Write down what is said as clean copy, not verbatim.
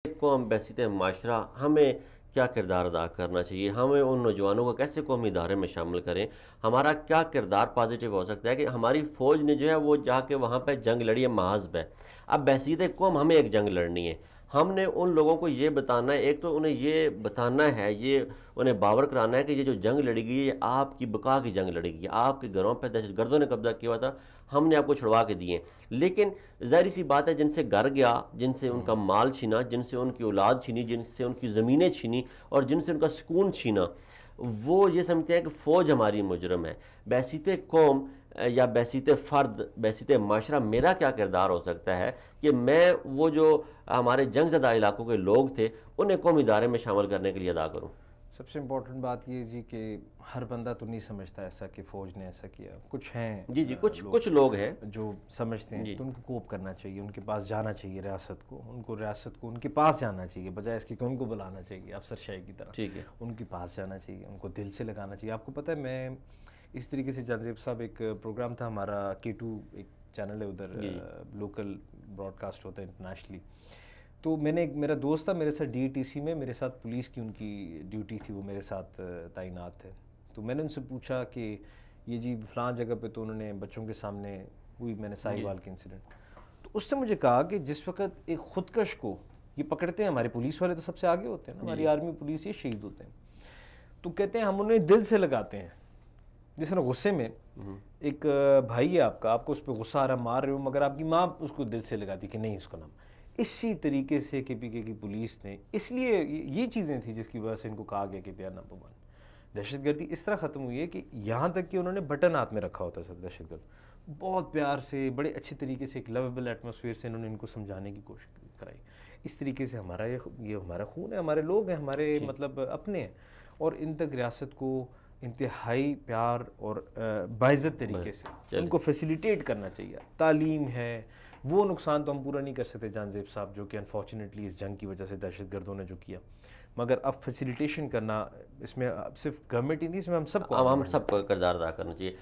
قوم بحیثیت معاشرہ ہمیں کیا کردار ادا کرنا چاہیے؟ ہمیں ان نوجوانوں کو کیسے قومی ادارے میں شامل کریں؟ ہمارا کیا کردار پازیٹیو ہو سکتا ہے کہ ہماری فوج نے جو ہے وہ جا کے وہاں پہ جنگ لڑی ہے محاذ پہ؟ اب بحیثیت قوم ہمیں ایک جنگ لڑنی ہے. ہم نے ان لوگوں کو یہ بتانا ہے، ایک تو انہیں یہ بتانا ہے، یہ انہیں باور کرانا ہے کہ یہ جو جنگ لڑی گئی ہے یہ آپ کی بقا کی جنگ لڑی گئی ہے. آپ کے گھروں پہ دہشت گردوں نے قبضہ کیا ہوا تھا، ہم نے آپ کو چھڑوا کے دیے. لیکن ظاہری سی بات ہے، جن سے گھر گیا، جن سے ان کا مال چھینا، جن سے ان کی اولاد چھینی، جن سے ان کی زمینیں چھینی اور جن سے ان کا سکون چھینا، وہ یہ سمجھتے ہیں کہ فوج ہماری مجرم ہے. بحیثیت قوم یا بحیثیت فرد، بحیثیت معاشرہ میرا کیا کردار ہو سکتا ہے کہ میں وہ جو ہمارے جنگ زدہ علاقوں کے لوگ تھے انہیں قومی ادارے میں شامل کرنے کے لیے ادا کروں؟ سب سے امپورٹنٹ بات یہ جی کہ ہر بندہ تو نہیں سمجھتا ایسا کہ فوج نے ایسا کیا. کچھ ہیں جی کچھ لوگ ہیں جو سمجھتے ہیں، جی تو ان کو کوپ کرنا چاہیے، ان کے پاس جانا چاہیے ریاست کو ان کے پاس جانا چاہیے، بجائے اس کے کہ ان کو بلانا چاہیے افسر شاہی کی طرح. ٹھیک ہے. ان کے پاس جانا چاہیے، ان کو دل سے لگانا چاہیے. آپ کو پتہ ہے میں اس طریقے سے جانزیب صاحب ایک پروگرام تھا ہمارا K2 ایک چینل ہے ادھر، جی لوکل براڈ کاسٹ ہوتا ہے انٹرنیشنلی. تو میں نے ایک میرا دوست تھا میرے ساتھ DTC میں، میرے ساتھ پولیس کی ان کی ڈیوٹی تھی، وہ میرے ساتھ تعینات تھے. تو میں نے ان سے پوچھا کہ یہ جی فلاں جگہ پہ تو انہوں نے بچوں کے سامنے ہوئی، میں نے ساہی وال کے انسیڈنٹ. تو اس نے مجھے کہا کہ جس وقت ایک خودکش کو یہ پکڑتے ہیں، ہمارے پولیس والے تو سب سے آگے ہوتے ہیں نا، ہماری آرمی پولیس یہ شہید ہوتے ہیں، تو کہتے ہیں ہم انہیں دل سے لگاتے ہیں. جس طرح غصے میں ایک بھائی ہے آپ کو اس پہ غصہ آ رہا، مار رہے ہو، مگر آپ کی ماں اس کو دل سے لگاتی کہ نہیں اس کو نام. اسی طریقے سے KPK کی پولیس نے، اس لیے یہ چیزیں تھیں جس کی وجہ سے ان کو کہا گیا کہ دے نمبر 1. دہشت گردی اس طرح ختم ہوئی ہے کہ یہاں تک کہ انہوں نے بٹن ہاتھ میں رکھا ہوتا ہے دہشت گرد، بہت پیار سے بڑے اچھے طریقے سے ایک لویبل ایٹماسفیئر سے انہوں نے ان کو سمجھانے کی کوشش کرائی. اس طریقے سے ہمارا یہ ہمارا خون ہے، ہمارے لوگ ہیں، ہمارے مطلب اپنے ہیں، اور ان تک ریاست کو انتہائی پیار اور باعزت طریقے سے ان کو فیسیلیٹیٹ کرنا چاہیے. تعلیم ہے، وہ نقصان تو ہم پورا نہیں کر سکتے جانزیب صاحب، جو کہ انفارچونیٹلی اس جنگ کی وجہ سے دہشت گردوں نے جو کیا، مگر اب فیسیلیٹیشن کرنا، اس میں اب صرف گورنمنٹ ہی نہیں، اس میں ہم سب کو ہم سب کو کردار ادا کرنا چاہیے.